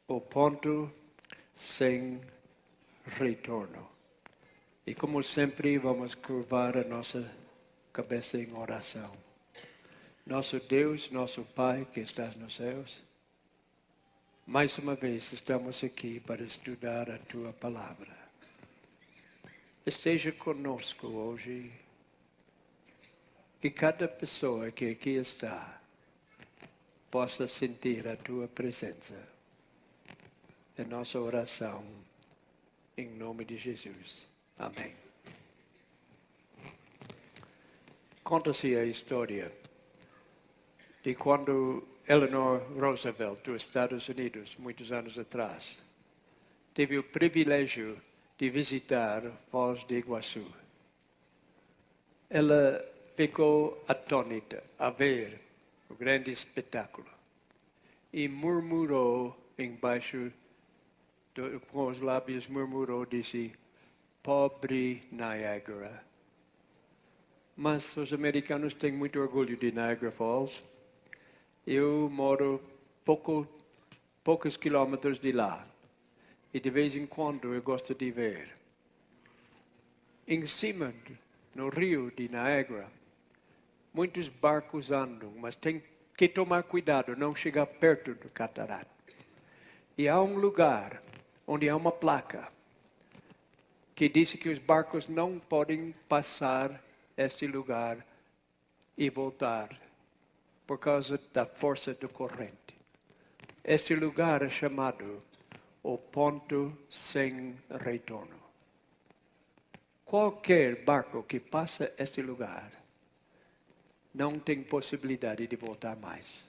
o ponto sem retorno. E como sempre, vamos curvar a nossa cabeça em oração. Nosso Deus, nosso Pai que estás nos céus, mais uma vez estamos aqui para estudar a Tua Palavra. Esteja conosco hoje, que cada pessoa que aqui está possa sentir a Tua presença. É nossa oração, em nome de Jesus. Amém. Conta-se a história de quando Eleanor Roosevelt, dos Estados Unidos, muitos anos atrás, teve o privilégio de visitar Foz do Iguaçu. Ela ficou atônita a ver o grande espetáculo e murmurou embaixo, com os lábios murmurou, disse: pobre Niagara. Mas os americanos têm muito orgulho de Niagara Falls. Eu moro poucos quilômetros de lá. E de vez em quando eu gosto de ver. Em cima, no rio de Niagara, muitos barcos andam, mas tem que tomar cuidado, não chegar perto do catarata. E há um lugar onde há uma placa que diz que os barcos não podem passar este lugar e voltar por causa da força do corrente. Este lugar é chamado o ponto sem retorno. Qualquer barco que passa este lugar não tem possibilidade de voltar mais.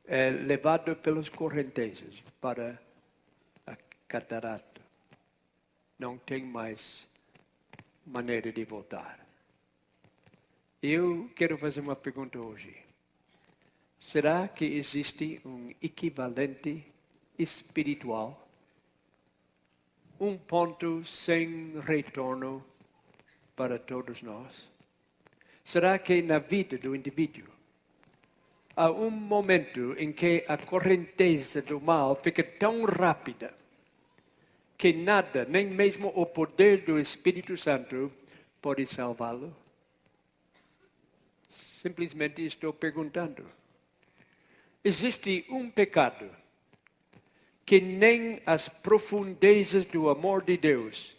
É levado pelos correntezas para a catarata. Não tem mais maneira de voltar. Eu quero fazer uma pergunta hoje. Será que existe um equivalente espiritual? Um ponto sem retorno para todos nós? Será que na vida do indivíduo há um momento em que a correnteza do mal fica tão rápida que nada, nem mesmo o poder do Espírito Santo, pode salvá-lo? Simplesmente estou perguntando. Existe um pecado que nem as profundezas do amor de Deus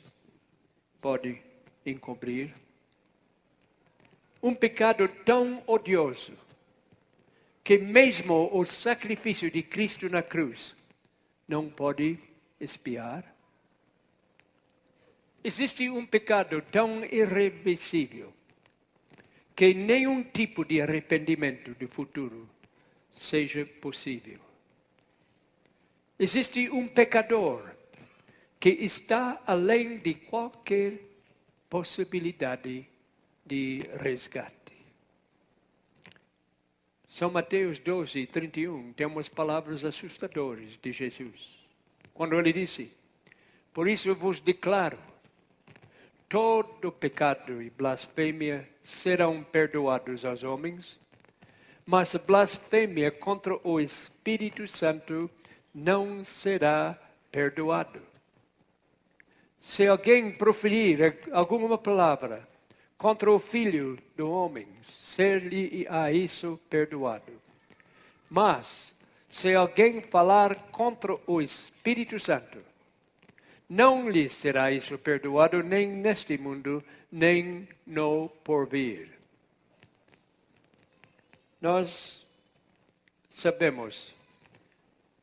pode encobrir? Um pecado tão odioso que mesmo o sacrifício de Cristo na cruz não pode expiar? Existe um pecado tão irreversível que nenhum tipo de arrependimento do futuro seja possível. Existe um pecador que está além de qualquer possibilidade de resgate. São Mateus 12, 31, temos palavras assustadoras de Jesus. Quando ele disse: por isso eu vos declaro, todo pecado e blasfêmia serão perdoados aos homens, mas a blasfêmia contra o Espírito Santo não será perdoado. Se alguém proferir alguma palavra contra o Filho do Homem, ser-lhe-á isso perdoado. Mas, se alguém falar contra o Espírito Santo, não lhe será isso perdoado, nem neste mundo, nem no porvir. Nós sabemos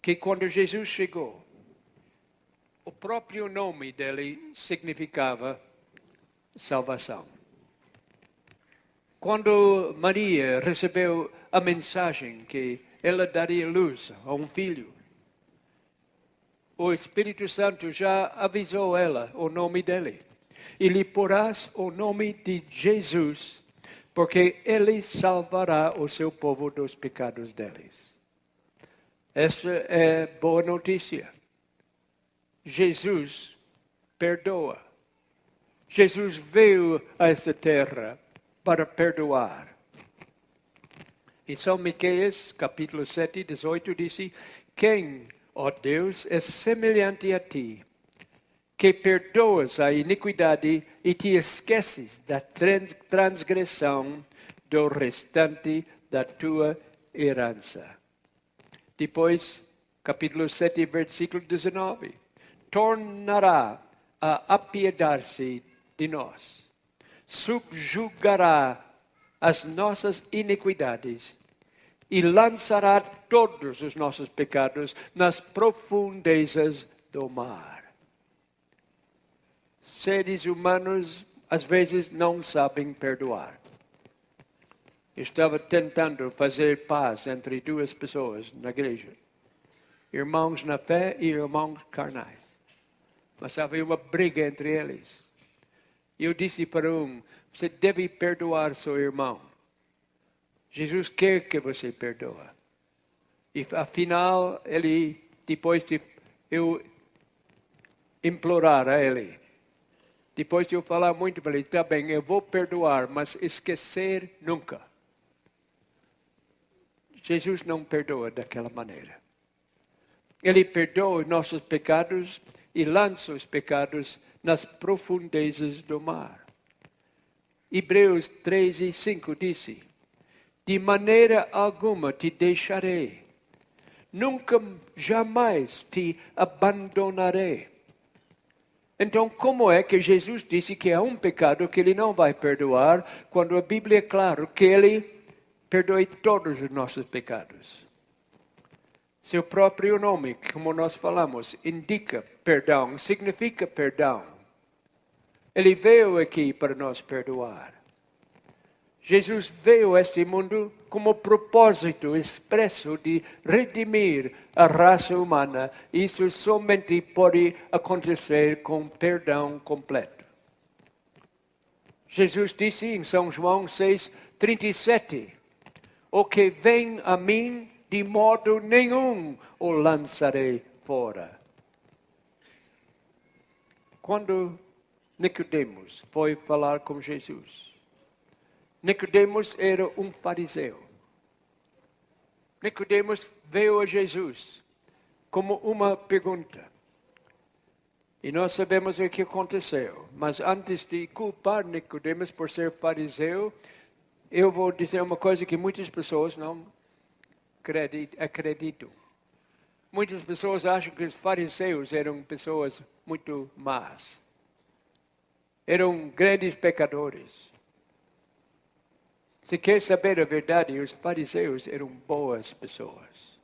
que quando Jesus chegou, o próprio nome dele significava salvação. Quando Maria recebeu a mensagem que ela daria luz a um filho, o Espírito Santo já avisou ela o nome dele. E lhe porás o nome de Jesus, porque ele salvará o seu povo dos pecados deles. Essa é boa notícia. Jesus perdoa. Jesus veio a esta terra para perdoar. Em São Miqueias, capítulo 7, 18, disse: Quem, ó Deus, é semelhante a ti, que perdoas a iniquidade e te esqueces da transgressão do restante da tua herança. Depois, capítulo 7, versículo 19. Tornará a apiedar-se de nós, subjugará as nossas iniquidades e lançará todos os nossos pecados nas profundezas do mar. Seres humanos, às vezes, não sabem perdoar. Estava tentando fazer paz entre duas pessoas na igreja. Irmãos na fé e irmãos carnais. Mas havia uma briga entre eles. Eu disse para um, você deve perdoar seu irmão. Jesus quer que você perdoe. E afinal, ele, depois de eu implorar a ele, depois de eu falar muito para ele, tá bem, eu vou perdoar, mas esquecer nunca. Jesus não perdoa daquela maneira. Ele perdoa os nossos pecados e lança os pecados nas profundezas do mar. Hebreus 13:5 disse, de maneira alguma te deixarei, nunca jamais te abandonarei. Então, como é que Jesus disse que há um pecado que ele não vai perdoar, quando a Bíblia é claro que ele perdoe todos os nossos pecados? Seu próprio nome, como nós falamos, indica perdão, significa perdão. Ele veio aqui para nos perdoar. Jesus veio a este mundo como propósito expresso de redimir a raça humana. Isso somente pode acontecer com perdão completo. Jesus disse em São João 6:37, o que vem a mim, de modo nenhum o lançarei fora. Quando Nicodemos foi falar com Jesus, Nicodemos era um fariseu. Nicodemos veio a Jesus como uma pergunta. E nós sabemos o que aconteceu. Mas antes de culpar Nicodemos por ser fariseu, eu vou dizer uma coisa que muitas pessoas não acreditam. Muitas pessoas acham que os fariseus eram pessoas muito más. Eram grandes pecadores. Se quer saber a verdade, os fariseus eram boas pessoas.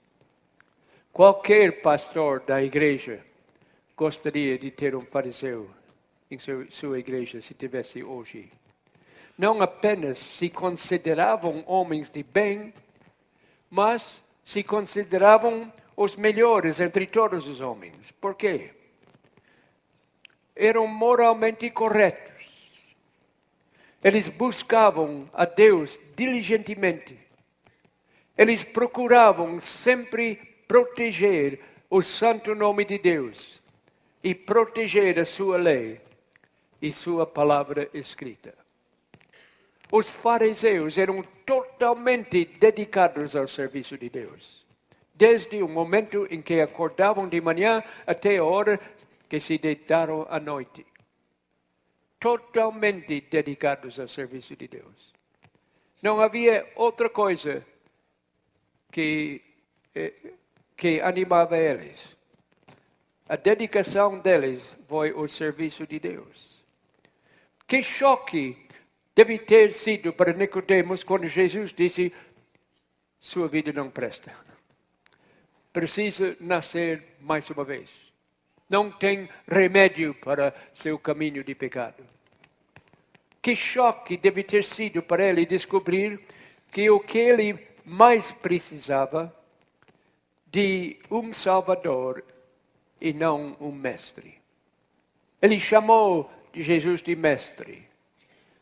Qualquer pastor da igreja gostaria de ter um fariseu em sua igreja, se tivesse hoje. Não apenas se consideravam homens de bem, mas se consideravam os melhores entre todos os homens. Por quê? Eram moralmente corretos. Eles buscavam a Deus diligentemente. Eles procuravam sempre proteger o santo nome de Deus e proteger a sua lei e sua palavra escrita. Os fariseus eram totalmente dedicados ao serviço de Deus. Desde o momento em que acordavam de manhã até a hora que se deitaram à noite. Totalmente dedicados ao serviço de Deus. Não havia outra coisa que animava eles. A dedicação deles foi o serviço de Deus. Que choque deve ter sido para Nicodemos quando Jesus disse, sua vida não presta. Precisa nascer mais uma vez. Não tem remédio para seu caminho de pecado. Que choque deve ter sido para ele descobrir que o que ele mais precisava de um Salvador e não um mestre. Ele chamou Jesus de mestre,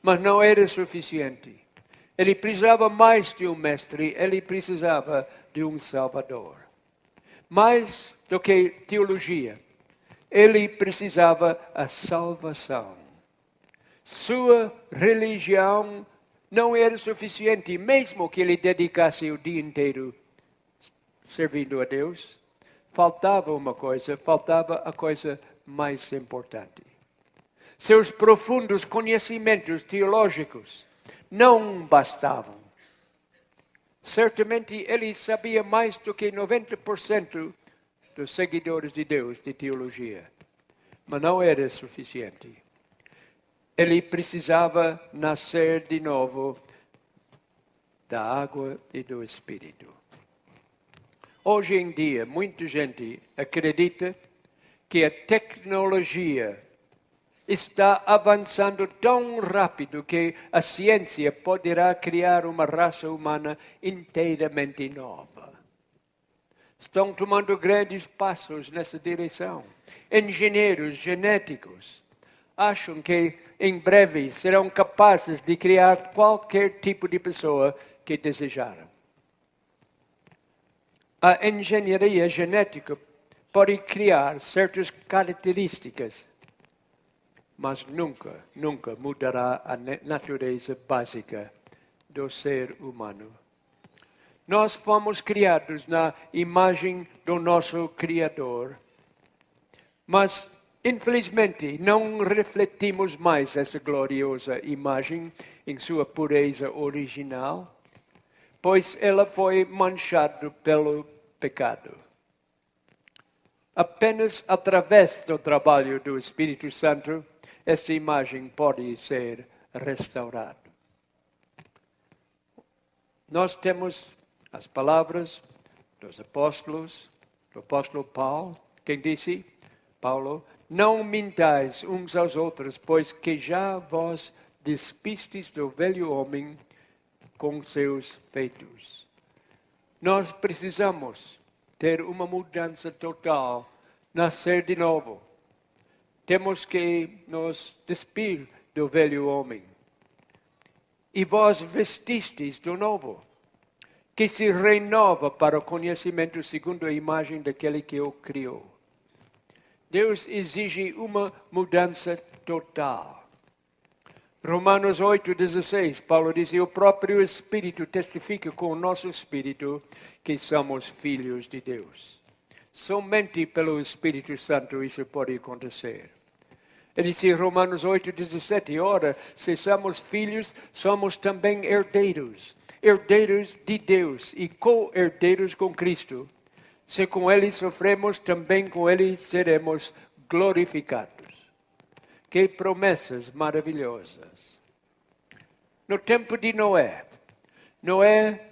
mas não era suficiente. Ele precisava mais de um mestre, ele precisava de um Salvador. Mais do que teologia, ele precisava a salvação. Sua religião não era suficiente, mesmo que ele dedicasse o dia inteiro servindo a Deus. faltava uma coisa, faltava a coisa mais importante. Seus profundos conhecimentos teológicos não bastavam. Certamente ele sabia mais do que 90% dos seguidores de Deus de teologia, mas não era suficiente. Ele precisava nascer de novo da água e do Espírito. Hoje em dia, muita gente acredita que a tecnologia está avançando tão rápido que a ciência poderá criar uma raça humana inteiramente nova. Estão tomando grandes passos nessa direção. Engenheiros genéticos acham que em breve serão capazes de criar qualquer tipo de pessoa que desejaram. A engenharia genética pode criar certas características, mas nunca mudará a natureza básica do ser humano. Nós fomos criados na imagem do nosso Criador, mas, infelizmente, não refletimos mais essa gloriosa imagem em sua pureza original, pois ela foi manchada pelo pecado. Apenas através do trabalho do Espírito Santo, essa imagem pode ser restaurada. Nós temos as palavras dos apóstolos, do apóstolo Paulo, quem disse, Paulo, não mintais uns aos outros, pois que já vós despistes do velho homem com seus feitos. Nós precisamos ter uma mudança total, nascer de novo. Temos que nos despir do velho homem. E vós vestistes do novo, que se renova para o conhecimento segundo a imagem daquele que o criou. Deus exige uma mudança total. Romanos 8,16, Paulo diz, o próprio Espírito testifica com o nosso Espírito que somos filhos de Deus. Somente pelo Espírito Santo isso pode acontecer. Ele diz em Romanos 8,17, ora, se somos filhos, somos também herdeiros. Herdeiros de Deus e co-herdeiros com Cristo. Se com Ele sofremos, também com Ele seremos glorificados. Que promessas maravilhosas. No tempo de Noé, Noé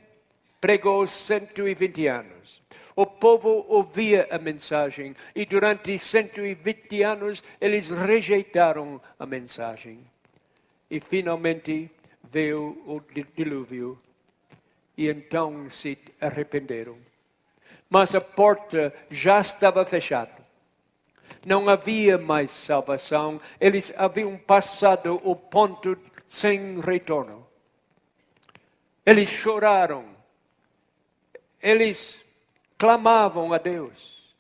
pregou 120 anos. O povo ouvia a mensagem e durante 120 anos eles rejeitaram a mensagem. E finalmente veio o dilúvio e então se arrependeram. Mas a porta já estava fechada. Não havia mais salvação. Eles haviam passado o ponto sem retorno. Eles choraram. Eles clamavam a Deus.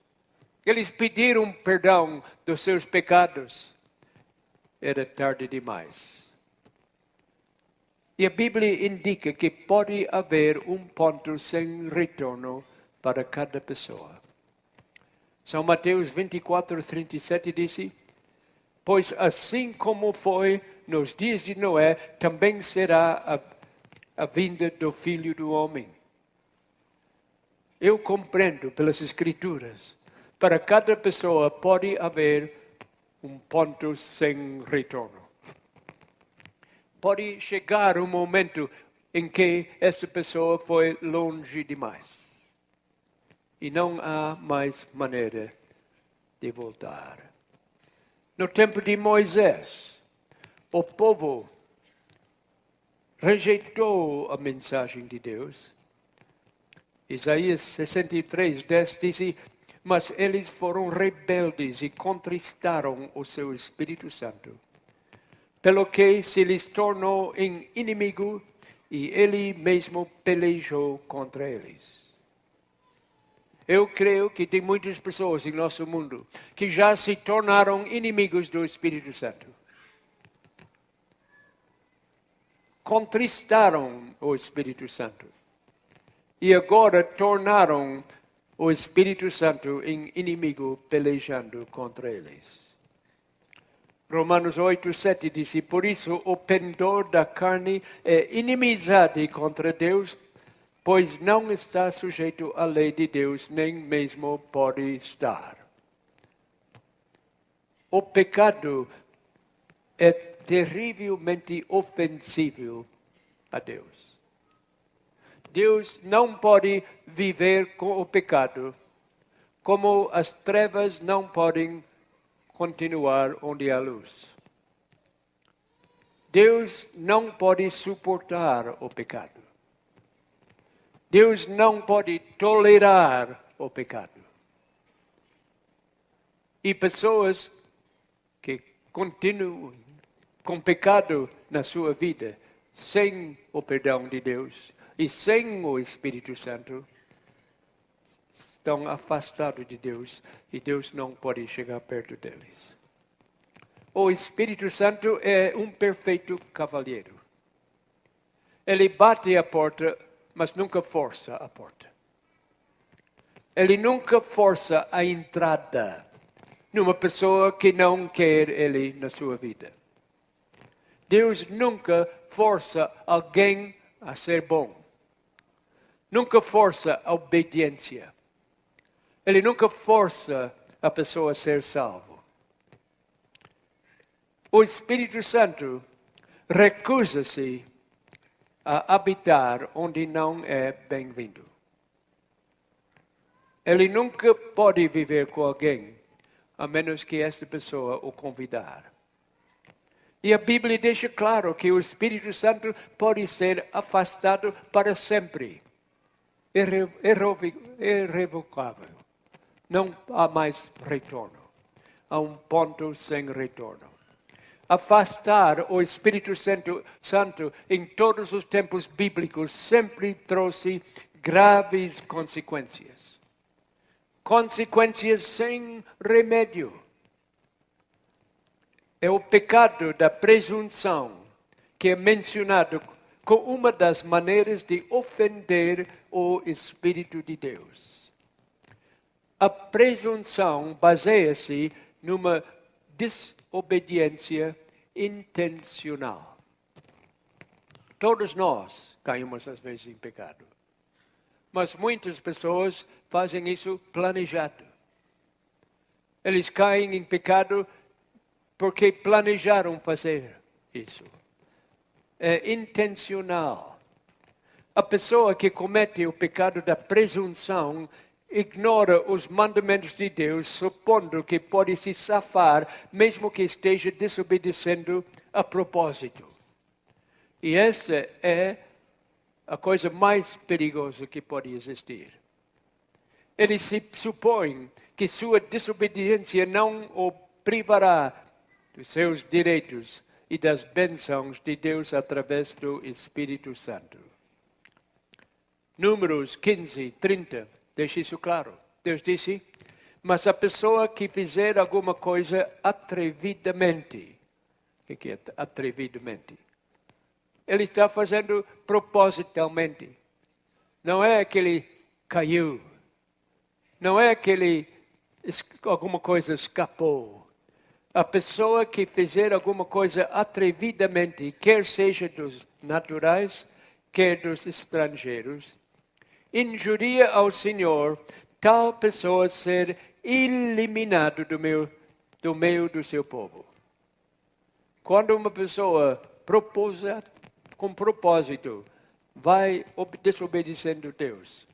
Eles pediram perdão dos seus pecados. Era tarde demais. E a Bíblia indica que pode haver um ponto sem retorno para cada pessoa. São Mateus 24:37 disse, pois assim como foi nos dias de Noé, também será a vinda do Filho do Homem. Eu compreendo pelas Escrituras, para cada pessoa pode haver um ponto sem retorno. Pode chegar um momento em que essa pessoa foi longe demais. E não há mais maneira de voltar. No tempo de Moisés, o povo rejeitou a mensagem de Deus. Isaías 63:10 diz, mas eles foram rebeldes e contristaram o seu Espírito Santo, pelo que se lhes tornou em inimigo e ele mesmo pelejou contra eles. Eu creio que tem muitas pessoas em nosso mundo que já se tornaram inimigos do Espírito Santo. Contristaram o Espírito Santo. E agora tornaram o Espírito Santo em inimigo pelejando contra eles. Romanos 8:7 diz, por isso o pendor da carne é inimizade contra Deus, pois não está sujeito à lei de Deus, nem mesmo pode estar. O pecado é terrivelmente ofensivo a Deus. Deus não pode viver com o pecado, como as trevas não podem continuar onde há luz. Deus não pode suportar o pecado. Deus não pode tolerar o pecado. E pessoas que continuam com pecado na sua vida, sem o perdão de Deus e sem o Espírito Santo, estão afastados de Deus e Deus não pode chegar perto deles. O Espírito Santo é um perfeito cavalheiro. Ele bate a porta, mas nunca força a porta. Ele nunca força a entrada numa pessoa que não quer ele na sua vida. Deus nunca força alguém a ser bom. Nunca força a obediência. Ele nunca força a pessoa a ser salvo. O Espírito Santo recusa-se a habitar onde não é bem-vindo. Ele nunca pode viver com alguém, a menos que esta pessoa o convidar. E a Bíblia deixa claro que o Espírito Santo pode ser afastado para sempre. Irrevocável. Não há mais retorno. Há um ponto sem retorno. Afastar o Espírito Santo em todos os tempos bíblicos sempre trouxe graves consequências. Consequências sem remédio. É o pecado da presunção que é mencionado como uma das maneiras de ofender o Espírito de Deus. A presunção baseia-se numa desobediência intencional. Todos nós caímos às vezes em pecado. Mas muitas pessoas fazem isso planejado. Eles caem em pecado porque planejaram fazer isso. É intencional. A pessoa que comete o pecado da presunção ignora os mandamentos de Deus, supondo que pode se safar, mesmo que esteja desobedecendo a propósito. E essa é a coisa mais perigosa que pode existir. Ele se supõe que sua desobediência não o privará dos seus direitos e das bênçãos de Deus através do Espírito Santo. Números 15:30 deixa isso claro. Deus disse, mas a pessoa que fizer alguma coisa atrevidamente, o que é atrevidamente? Ele está fazendo propositalmente. Não é que ele caiu. Não é que alguma coisa escapou. A pessoa que fizer alguma coisa atrevidamente, quer seja dos naturais, quer dos estrangeiros, injuria ao Senhor, tal pessoa ser eliminado do meio do seu povo. Quando uma pessoa com propósito vai desobedecendo a Deus,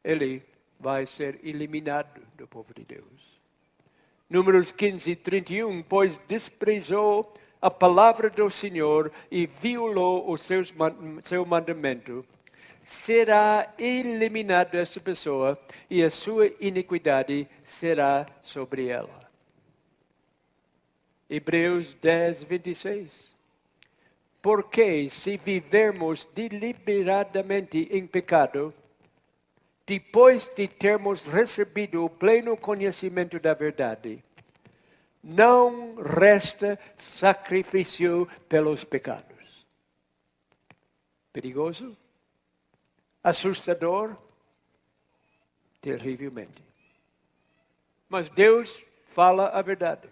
ele vai ser eliminado do povo de Deus. Números 15:31, pois desprezou a palavra do Senhor e violou o seu mandamento, será eliminada essa pessoa e a sua iniquidade será sobre ela. Hebreus 10:26. Porque se vivermos deliberadamente em pecado, depois de termos recebido o pleno conhecimento da verdade, não resta sacrifício pelos pecados. Perigoso? Assustador? terrivelmente. Mas Deus fala a verdade.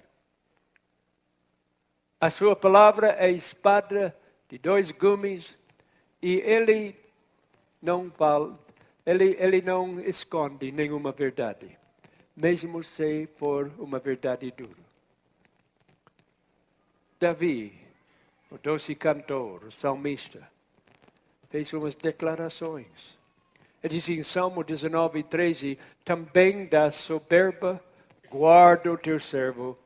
A sua palavra é espada de dois gumes e ele não fala, ele não esconde nenhuma verdade, mesmo se for uma verdade dura. Davi, o doce cantor, o salmista, fez umas declarações. Ele diz em Salmo 19:13, também da soberba guarda o teu servo,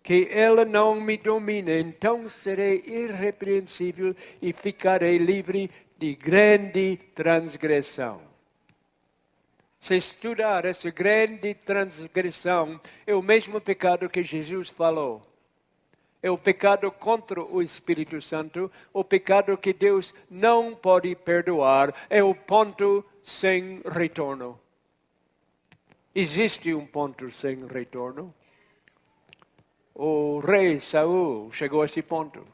que ela não me domine, então serei irrepreensível e ficarei livre de grande transgressão. Se estudar essa grande transgressão, é o mesmo pecado que Jesus falou. É o pecado contra o Espírito Santo, o pecado que Deus não pode perdoar, é o ponto sem retorno. Existe um ponto sem retorno. O rei Saul chegou a esse ponto.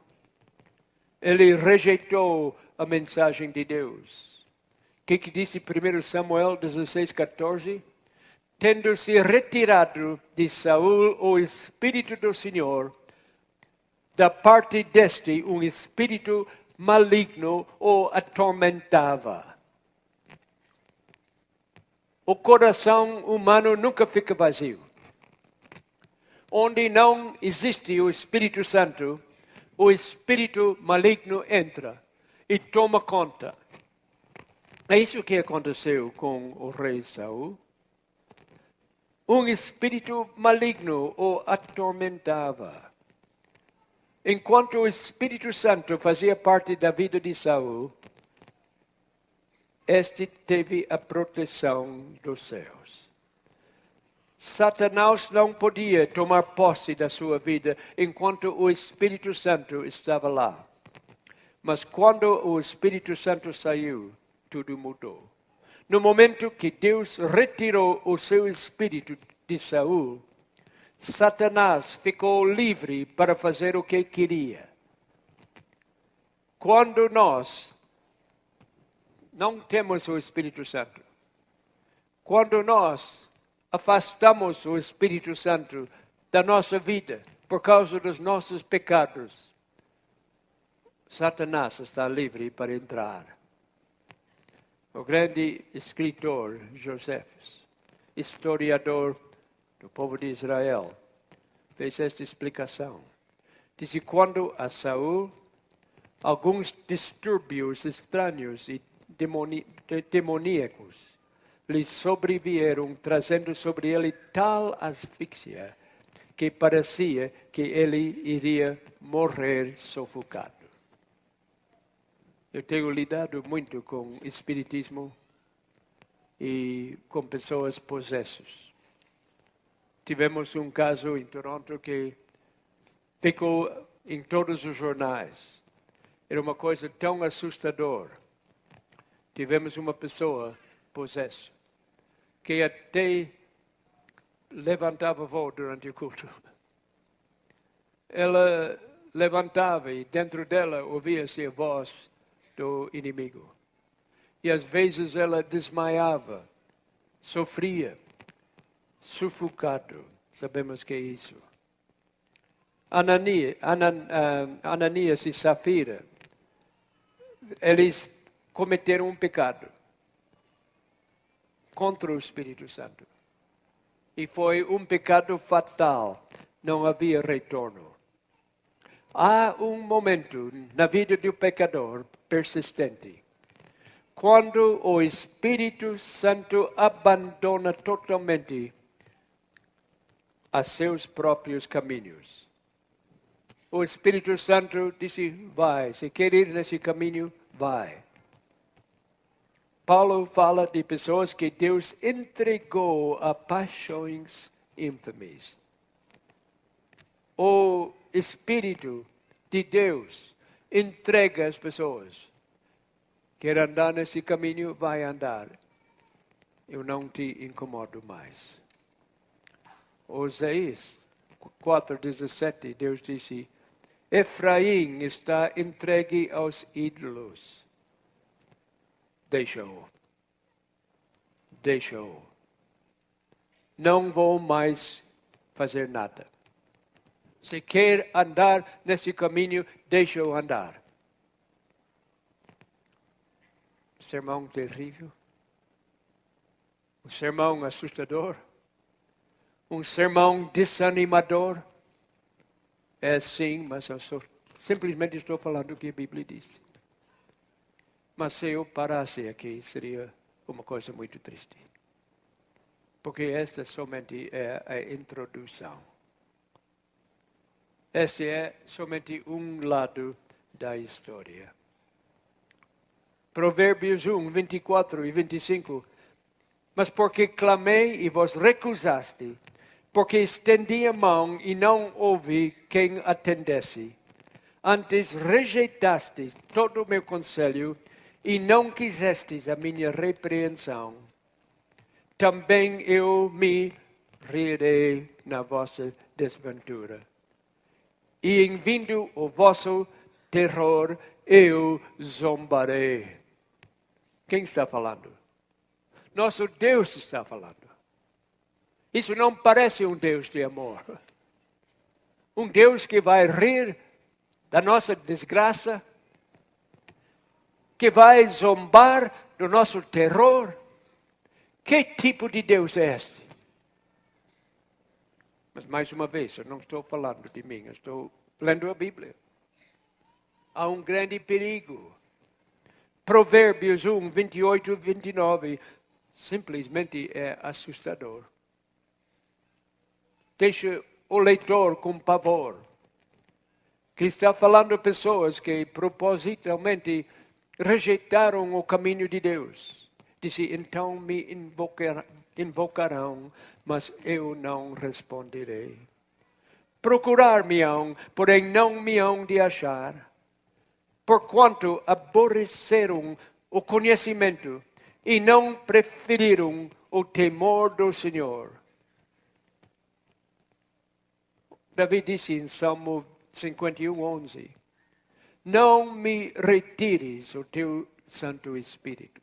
Ele rejeitou a mensagem de Deus. O que disse 1 Samuel 16:14? Tendo-se retirado de Saul o Espírito do Senhor, da parte deste um espírito maligno o atormentava. O coração humano nunca fica vazio. Onde não existe o Espírito Santo, o espírito maligno entra e toma conta. É isso que aconteceu com o rei Saul. Um espírito maligno o atormentava. Enquanto o Espírito Santo fazia parte da vida de Saul, este teve a proteção dos céus. Satanás não podia tomar posse da sua vida enquanto o Espírito Santo estava lá. Mas quando o Espírito Santo saiu, tudo mudou. No momento que Deus retirou o seu espírito de Saul, Satanás ficou livre para fazer o que queria. Quando nós não temos o Espírito Santo, quando nós afastamos o Espírito Santo da nossa vida por causa dos nossos pecados, Satanás está livre para entrar. O grande escritor Josefes, historiador do povo de Israel, fez esta explicação. Diz que quando a Saul, alguns distúrbios estranhos e demoníacos lhe sobrevieram, trazendo sobre ele tal asfixia que parecia que ele iria morrer sufocado. Eu tenho lidado muito com espiritismo e com pessoas possessas. Tivemos um caso em Toronto que ficou em todos os jornais. Era uma coisa tão assustadora. Tivemos uma pessoa possessa que até levantava voo durante o culto. Ela levantava e dentro dela ouvia-se a voz do inimigo. E às vezes ela desmaiava, sofria, sufocado. Sabemos que é isso. Ananias e Safira, eles cometeram um pecado contra o Espírito Santo. E foi um pecado fatal. Não havia retorno. Há um momento na vida do pecador persistente, quando o Espírito Santo abandona totalmente a seus próprios caminhos. O Espírito Santo disse, vai, se quer ir nesse caminho, vai. Paulo fala de pessoas que Deus entregou a paixões infames. O Espírito de Deus entrega as pessoas. Quer andar nesse caminho, vai andar. Eu não te incomodo mais. Oséias 4:17, Deus disse, Efraim está entregue aos ídolos. Deixa-o. Deixa-o. não vou mais fazer nada. Se quer andar nesse caminho, deixa eu andar. Sermão terrível. Um sermão assustador. Um sermão desanimador. É sim, mas eu simplesmente estou falando o que a Bíblia diz. Mas se eu parasse aqui, seria uma coisa muito triste. Porque esta somente é a introdução. Este é somente um lado da história. Provérbios 1, 24 e 25. Mas porque clamei e vos recusaste, porque estendi a mão e não houve quem atendesse. Antes rejeitastes todo o meu conselho e não quisestes a minha repreensão. Também eu me rirei na vossa desventura. E em vindo o vosso terror, eu zombarei. Quem está falando? Nosso Deus está falando. Isso não parece um Deus de amor. Um Deus que vai rir da nossa desgraça, que vai zombar do nosso terror. Que tipo de Deus é este? Mas mais uma vez, eu não estou falando de mim, eu estou lendo a Bíblia. Há um grande perigo. Provérbios 1, 28 e 29, simplesmente é assustador. Deixa o leitor com pavor. Que está falando de pessoas que propositalmente rejeitaram o caminho de Deus. Disse, então me invocarão, mas eu não responderei. Procurar-me-ão, porém não me hão de achar. Porquanto aborreceram o conhecimento e não preferiram o temor do Senhor. Davi disse em Salmo 51, 11, não me retires o teu Santo Espírito.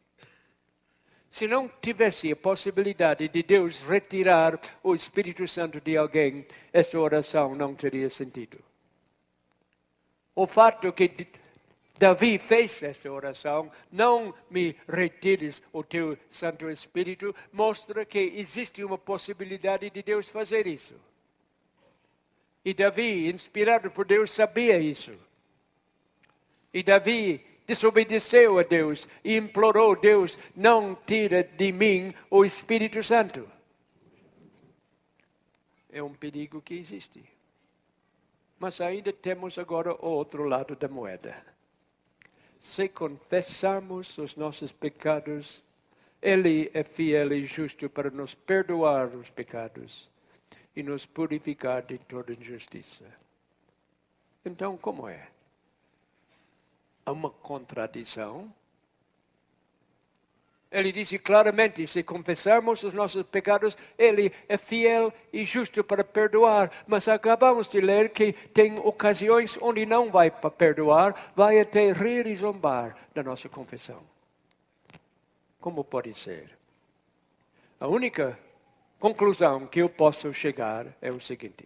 Se não tivesse a possibilidade de Deus retirar o Espírito Santo de alguém, essa oração não teria sentido. O fato que Davi fez essa oração, não me retires o teu Santo Espírito, mostra que existe uma possibilidade de Deus fazer isso. E Davi, inspirado por Deus, sabia isso. E Davi desobedeceu a Deus e implorou a Deus, não tira de mim o Espírito Santo. É um perigo que existe. Mas ainda temos agora o outro lado da moeda. Se confessarmos os nossos pecados, Ele é fiel e justo para nos perdoar os pecados e nos purificar de toda injustiça. Então, como é? Há uma contradição. Ele disse claramente, se confessarmos os nossos pecados, Ele é fiel e justo para perdoar. Mas acabamos de ler que tem ocasiões onde não vai para perdoar, vai até rir e zombar da nossa confissão. Como pode ser? A única conclusão que eu posso chegar é o seguinte.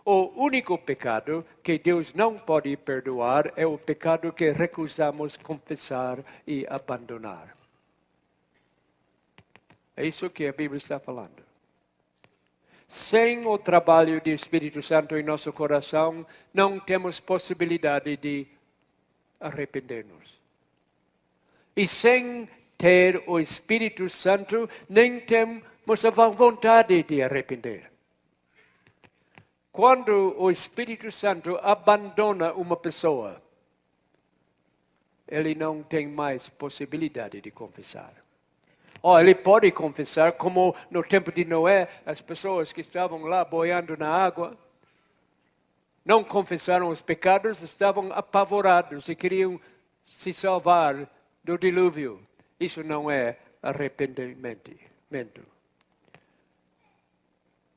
O único pecado que Deus não pode perdoar é o pecado que recusamos confessar e abandonar. É isso que a Bíblia está falando. Sem o trabalho do Espírito Santo em nosso coração, não temos possibilidade de arrepender-nos. E sem ter o Espírito Santo, nem temos a vontade de arrepender. Quando o Espírito Santo abandona uma pessoa, ele não tem mais possibilidade de confessar. Ele pode confessar, como no tempo de Noé, as pessoas que estavam lá boiando na água, não confessaram os pecados, estavam apavorados e queriam se salvar do dilúvio. Isso não é arrependimento.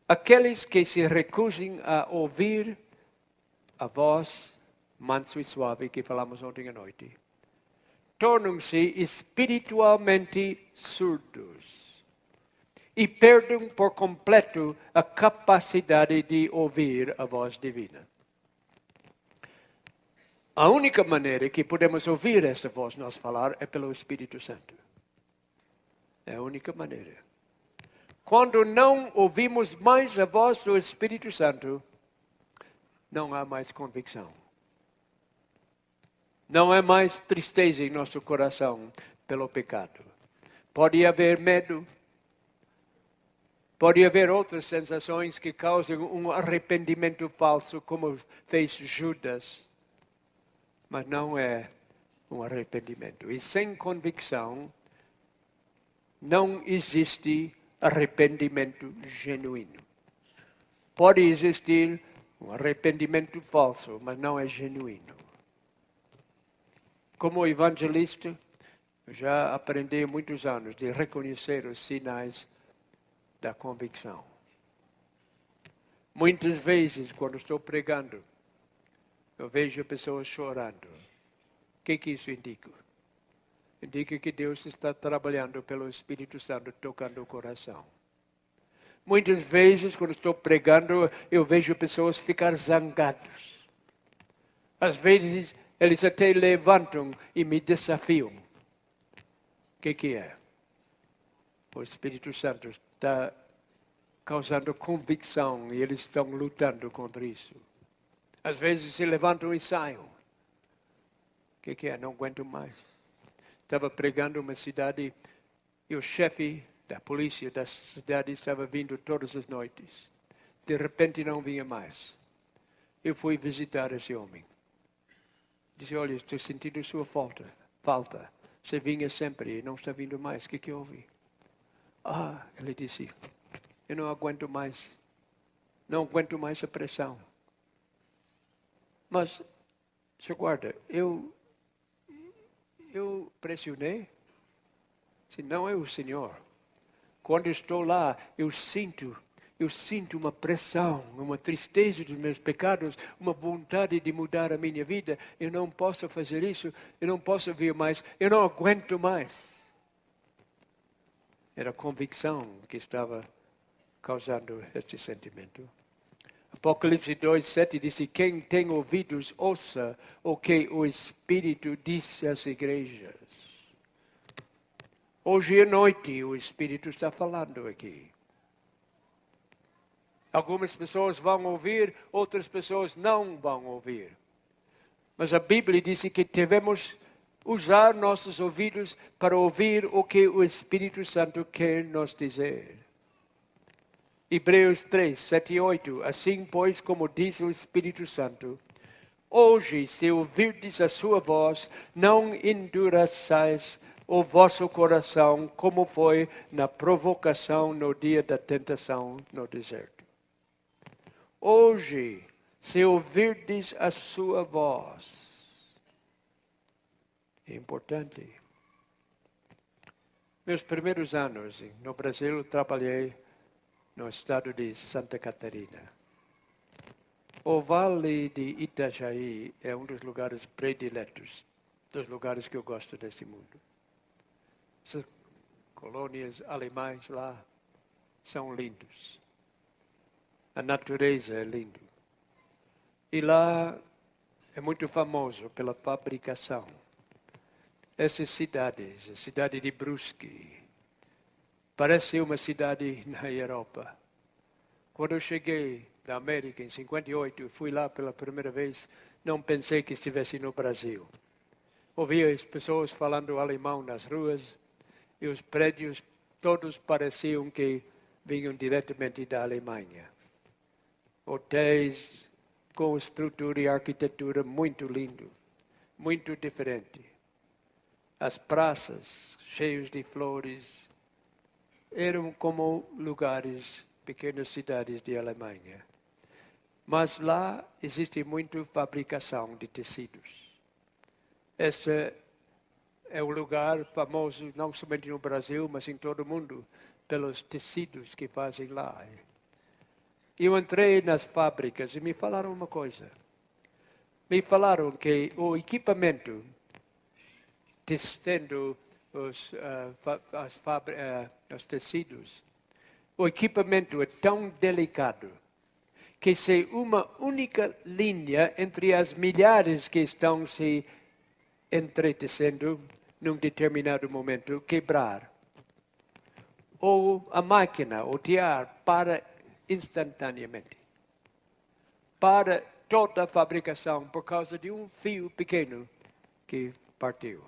Aqueles que se recusem a ouvir a voz manso e suave que falamos ontem à noite, tornam-se espiritualmente surdos e perdem por completo a capacidade de ouvir a voz divina. A única maneira que podemos ouvir esta voz nós falar é pelo Espírito Santo. É a única maneira. Quando não ouvimos mais a voz do Espírito Santo, não há mais convicção. Não há mais tristeza em nosso coração pelo pecado. Pode haver medo. Pode haver outras sensações que causam um arrependimento falso, como fez Judas. Mas não é um arrependimento. E sem convicção, não existe arrependimento genuíno. Pode existir um arrependimento falso, mas não é genuíno. Como evangelista, eu já aprendi há muitos anos de reconhecer os sinais da convicção. Muitas vezes, quando estou pregando, eu vejo pessoas chorando. O que isso indica? Indica que Deus está trabalhando pelo Espírito Santo, tocando o coração. Muitas vezes, quando estou pregando, eu vejo pessoas ficar zangados. Às vezes, eles até levantam e me desafiam. O que é? O Espírito Santo está causando convicção e eles estão lutando contra isso. Às vezes se levantam e saem. O que é? Não aguento mais. Estava pregando uma cidade e o chefe da polícia da cidade estava vindo todas as noites. De repente não vinha mais. Eu fui visitar esse homem. Disse, olha, estou sentindo sua falta. Você vinha sempre e não está vindo mais. O que houve? Ele disse, eu não aguento mais. Não aguento mais a pressão. Mas, senhor guarda, eu pressionei? Se não é o Senhor. Quando estou lá, eu sinto uma pressão, uma tristeza dos meus pecados, uma vontade de mudar a minha vida. Eu não posso fazer isso, eu não posso vir mais, eu não aguento mais. Era a convicção que estava causando este sentimento. Apocalipse 2:7 diz, quem tem ouvidos, ouça o que o Espírito disse às igrejas. Hoje à noite o Espírito está falando aqui. Algumas pessoas vão ouvir, outras pessoas não vão ouvir. Mas a Bíblia diz que devemos usar nossos ouvidos para ouvir o que o Espírito Santo quer nos dizer. Hebreus 3:7 e 8. Assim, pois, como diz o Espírito Santo, hoje, se ouvirdes a sua voz, não endureçais o vosso coração, como foi na provocação no dia da tentação no deserto. Hoje, se ouvirdes a sua voz. É importante. Meus primeiros anos no Brasil, trabalhei no estado de Santa Catarina. O Vale de Itajaí é um dos lugares prediletos, dos lugares que eu gosto desse mundo. Essas colônias alemãs lá são lindos. A natureza é linda. E lá é muito famoso pela fabricação. Essas cidades, a cidade de Brusque, parece uma cidade na Europa. Quando eu cheguei da América em 58, fui lá pela primeira vez, não pensei que estivesse no Brasil. Ouvia as pessoas falando alemão nas ruas e os prédios todos pareciam que vinham diretamente da Alemanha. Hotéis com estrutura e arquitetura muito lindo, muito diferente. As praças cheias de flores eram como lugares, pequenas cidades de Alemanha. Mas lá existe muita fabricação de tecidos. Esse é um lugar famoso, não somente no Brasil, mas em todo o mundo, pelos tecidos que fazem lá. Eu entrei nas fábricas e me falaram uma coisa. Me falaram que o equipamento tecendo os tecidos o equipamento é tão delicado que se uma única linha entre as milhares que estão se entretecendo num determinado momento quebrar, ou a máquina, o tiar, para instantaneamente. Para toda a fabricação por causa de um fio pequeno que partiu.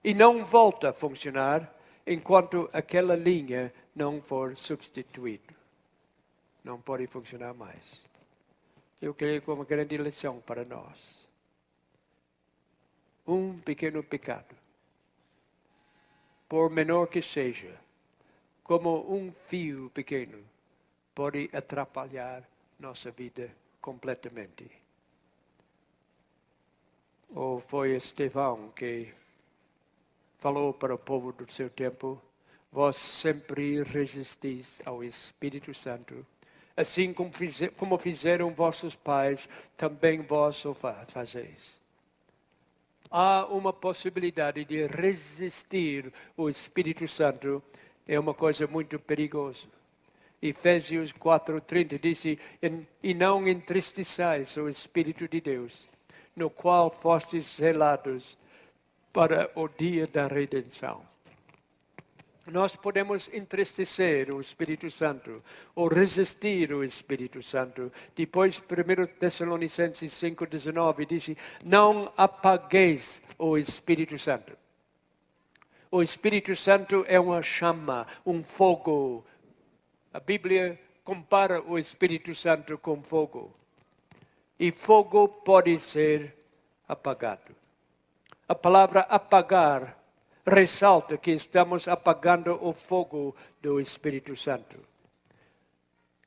E não volta a funcionar enquanto aquela linha não for substituída. Não pode funcionar mais. Eu creio que é uma grande lição para nós. Um pequeno pecado, por menor que seja, como um fio pequeno, pode atrapalhar nossa vida completamente. Ou foi Estevão que falou para o povo do seu tempo: vós sempre resistis ao Espírito Santo, assim como fizeram vossos pais, também vós o fazeis. Há uma possibilidade de resistir ao Espírito Santo, é uma coisa muito perigosa. Efésios 4:30 diz: e não entristeçais o Espírito de Deus, no qual fostes selados para o dia da redenção. Nós podemos entristecer o Espírito Santo ou resistir o Espírito Santo. Depois, 1 Tessalonicenses 5:19 diz: não apagueis o Espírito Santo. O Espírito Santo é uma chama, um fogo. A Bíblia compara o Espírito Santo com fogo. E fogo pode ser apagado. A palavra apagar ressalta que estamos apagando o fogo do Espírito Santo.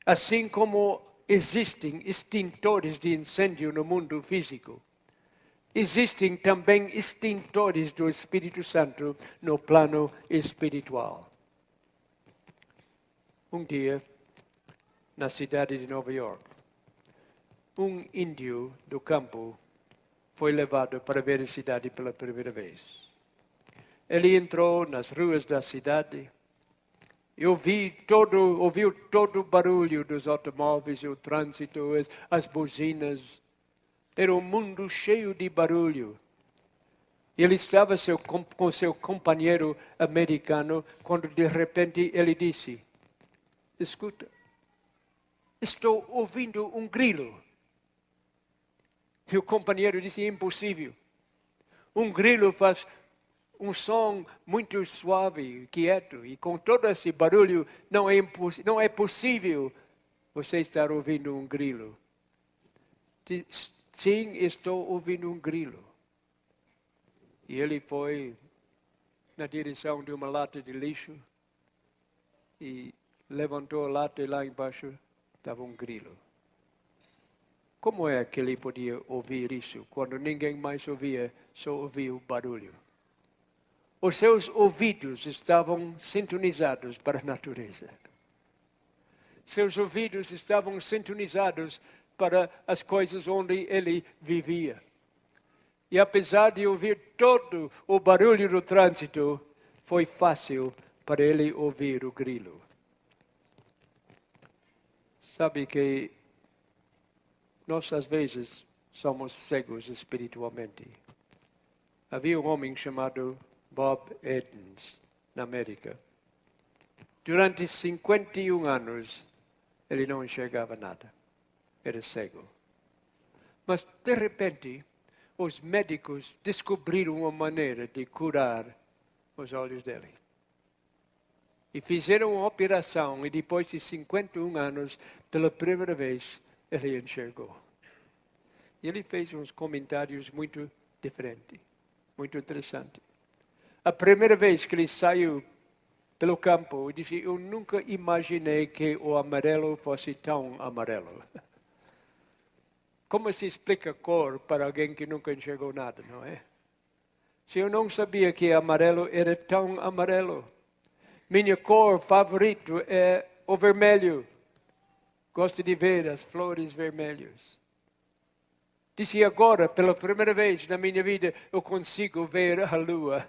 Assim como existem extintores de incêndio no mundo físico, existem também extintores do Espírito Santo no plano espiritual. Um dia, na cidade de Nova York, um índio do campo foi levado para ver a cidade pela primeira vez. Ele entrou nas ruas da cidade e ouviu todo o barulho dos automóveis, o trânsito, as buzinas. Era um mundo cheio de barulho. Ele estava com seu companheiro americano quando de repente ele disse: escuta, estou ouvindo um grilo. E o companheiro disse: impossível. Um grilo faz um som muito suave, quieto, e com todo esse barulho não é possível você estar ouvindo um grilo. Sim, estou ouvindo um grilo. E ele foi na direção de uma lata de lixo e levantou a lata e lá embaixo estava um grilo. Como é que ele podia ouvir isso quando ninguém mais ouvia, só ouvia o barulho? Os seus ouvidos estavam sintonizados para a natureza. Seus ouvidos estavam sintonizados para as coisas onde ele vivia. E apesar de ouvir todo o barulho do trânsito, foi fácil para ele ouvir o grilo. Sabe que nós, às vezes, somos cegos espiritualmente. Havia um homem chamado Bob Edens, na América. Durante 51 anos, ele não enxergava nada. Era cego. Mas, de repente, os médicos descobriram uma maneira de curar os olhos dele. E fizeram uma operação, e depois de 51 anos, pela primeira vez, ele enxergou. E ele fez uns comentários muito diferentes, muito interessantes. A primeira vez que ele saiu pelo campo, ele disse: eu nunca imaginei que o amarelo fosse tão amarelo. Como se explica cor para alguém que nunca enxergou nada, não é? Se eu não sabia que amarelo era tão amarelo. Minha cor favorita é o vermelho. Gosto de ver as flores vermelhas. Disse: agora, pela primeira vez na minha vida, eu consigo ver a lua.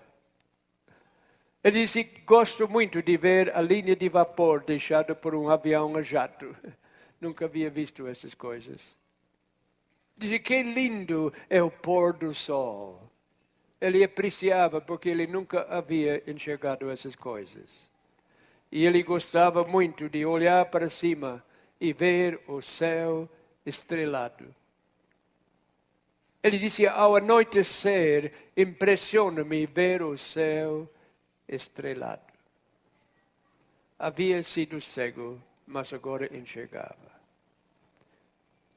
Ele disse, gosto muito de ver a linha de vapor deixada por um avião a jato. Nunca havia visto essas coisas. Disse, que lindo é o pôr do sol. Ele apreciava porque ele nunca havia enxergado essas coisas. E ele gostava muito de olhar para cima e ver o céu estrelado. Ele disse, ao anoitecer, impressiona-me ver o céu estrelado. Havia sido cego, mas agora enxergava.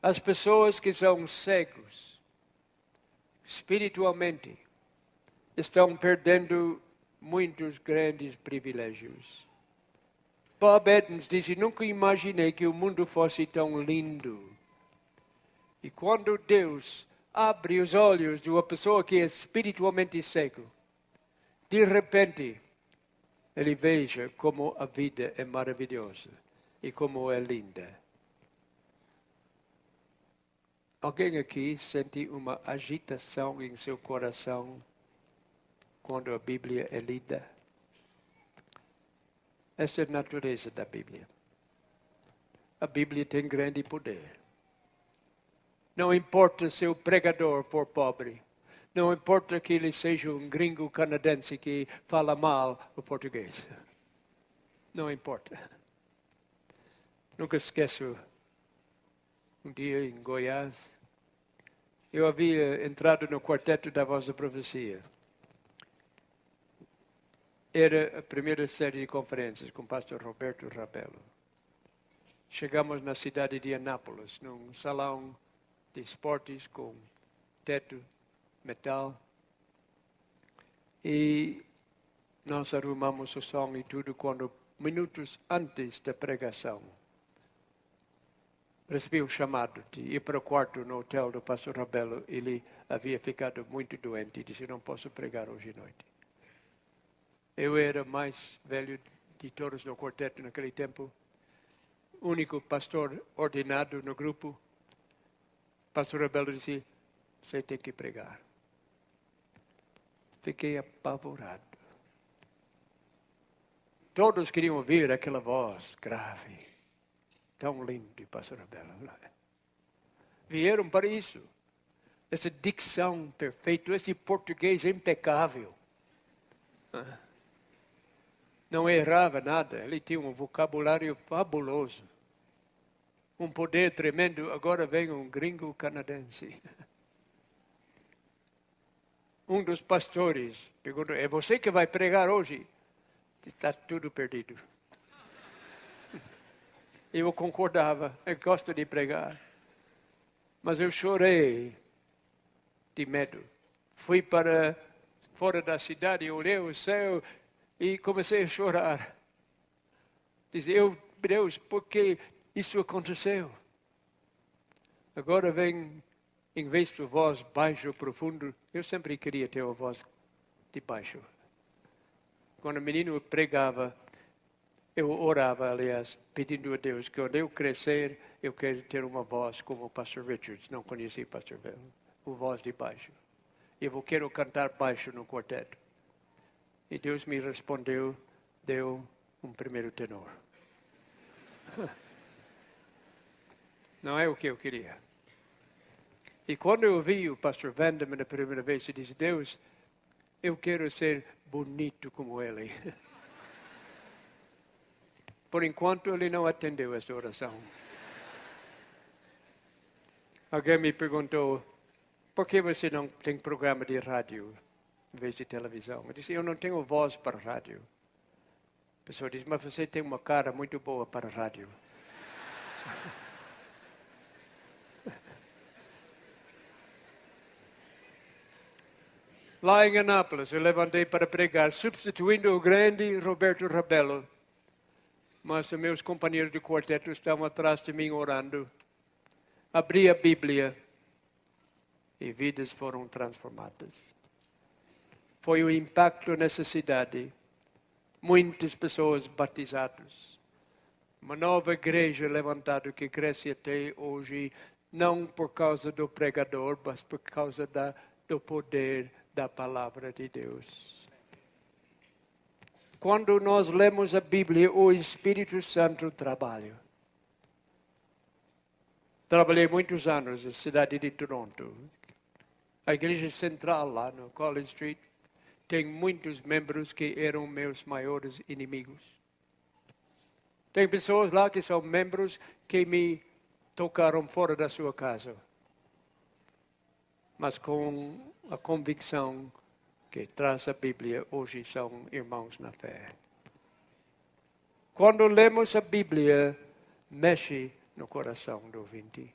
As pessoas que são cegos, espiritualmente, estão perdendo muitos grandes privilégios. Bob Edens disse, nunca imaginei que o mundo fosse tão lindo. E quando Deus abre os olhos de uma pessoa que é espiritualmente cego, de repente, ele veja como a vida é maravilhosa e como é linda. Alguém aqui sente uma agitação em seu coração quando a Bíblia é lida? Essa é a natureza da Bíblia. A Bíblia tem grande poder. Não importa se o pregador for pobre. Não importa que ele seja um gringo canadense que fala mal o português. Não importa. Nunca esqueço um dia em Goiás. Eu havia entrado no quarteto da Voz da Profecia. Era a primeira série de conferências com o pastor Roberto Rabelo. Chegamos na cidade de Anápolis, num salão de esportes com teto, metal. E nós arrumamos o som e tudo quando, minutos antes da pregação, recebi um chamado de ir para o quarto no hotel do pastor Rabelo. Ele havia ficado muito doente e disse, não posso pregar hoje à noite. Eu era mais velho de todos no quarteto naquele tempo. Único pastor ordenado no grupo. Pastor Rabelo disse, você tem que pregar. Fiquei apavorado. Todos queriam ouvir aquela voz grave, tão linda de pastor Rabelo. Vieram para isso. Essa dicção perfeita, esse português impecável. Não errava nada, ele tinha um vocabulário fabuloso. Um poder tremendo. Agora vem um gringo canadense. Um dos pastores perguntou, é você que vai pregar hoje? Está tudo perdido. Eu concordava, eu gosto de pregar. Mas eu chorei de medo. Fui para fora da cidade, olhei o céu e comecei a chorar. Dizia, Deus, por que isso aconteceu? Agora vem, em vez de voz baixo, profundo, eu sempre queria ter uma voz de baixo. Quando o menino pregava, eu orava, aliás, pedindo a Deus que quando eu crescer, eu quero ter uma voz como o pastor Richards. Não conheci o pastor Bell. Uma voz de baixo. Eu quero cantar baixo no quarteto. E Deus me respondeu, deu um primeiro tenor. Não é o que eu queria. E quando eu vi o pastor Vanderman a primeira vez, eu disse, Deus, eu quero ser bonito como ele. Por enquanto, ele não atendeu essa oração. Alguém me perguntou, por que você não tem programa de rádio em vez de televisão? Eu disse, eu não tenho voz para rádio. A pessoa diz, mas você tem uma cara muito boa para rádio. Lá em Anápolis, eu levantei para pregar, substituindo o grande Roberto Rabelo. Mas os meus companheiros de quarteto estavam atrás de mim orando. Abri a Bíblia e vidas foram transformadas. Foi o impacto nessa cidade. Muitas pessoas batizadas. Uma nova igreja levantada que cresce até hoje, não por causa do pregador, mas por causa do poder da palavra de Deus. quando nós lemos a Bíblia, o Espírito Santo trabalha. Trabalhei muitos anos na cidade de Toronto. A igreja central lá no College Street tem muitos membros que eram meus maiores inimigos. Tem pessoas lá que são membros que me tocaram fora da sua casa. Mas com a convicção que traz a Bíblia, hoje são irmãos na fé. Quando lemos a Bíblia, mexe no coração do ouvinte.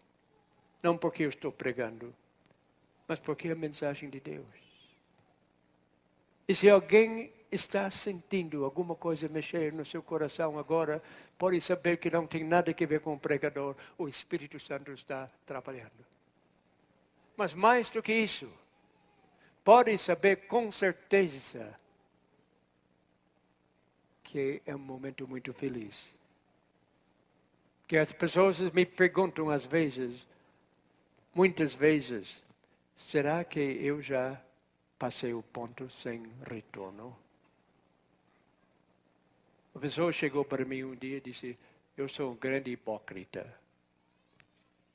Não porque eu estou pregando, mas porque é a mensagem de Deus. E se alguém está sentindo alguma coisa mexer no seu coração agora, pode saber que não tem nada a ver com o pregador. O Espírito Santo está trabalhando. Mas mais do que isso, pode saber com certeza que é um momento muito feliz. Que as pessoas me perguntam às vezes, muitas vezes, será que eu já passei o ponto sem retorno? A pessoa chegou para mim um dia e disse, eu sou um grande hipócrita.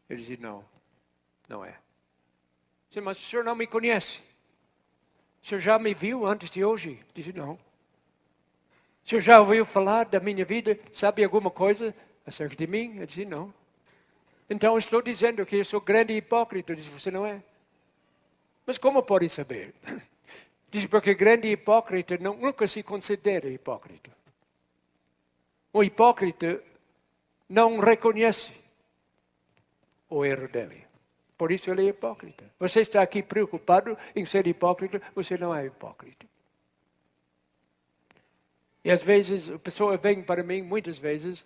Eu disse, não é. Disse, mas o senhor não me conhece? O senhor já me viu antes de hoje? Disse, não. O senhor já ouviu falar da minha vida? Sabe alguma coisa acerca de mim? Eu disse, não. Então estou dizendo que eu sou grande hipócrita. Eu disse, você não é. Mas como pode saber? Diz, porque grande hipócrita nunca se considera hipócrita. O hipócrita não reconhece o erro dele. Por isso ele é hipócrita. Você está aqui preocupado em ser hipócrita, você não é hipócrita. E às vezes a pessoa vem para mim, muitas vezes,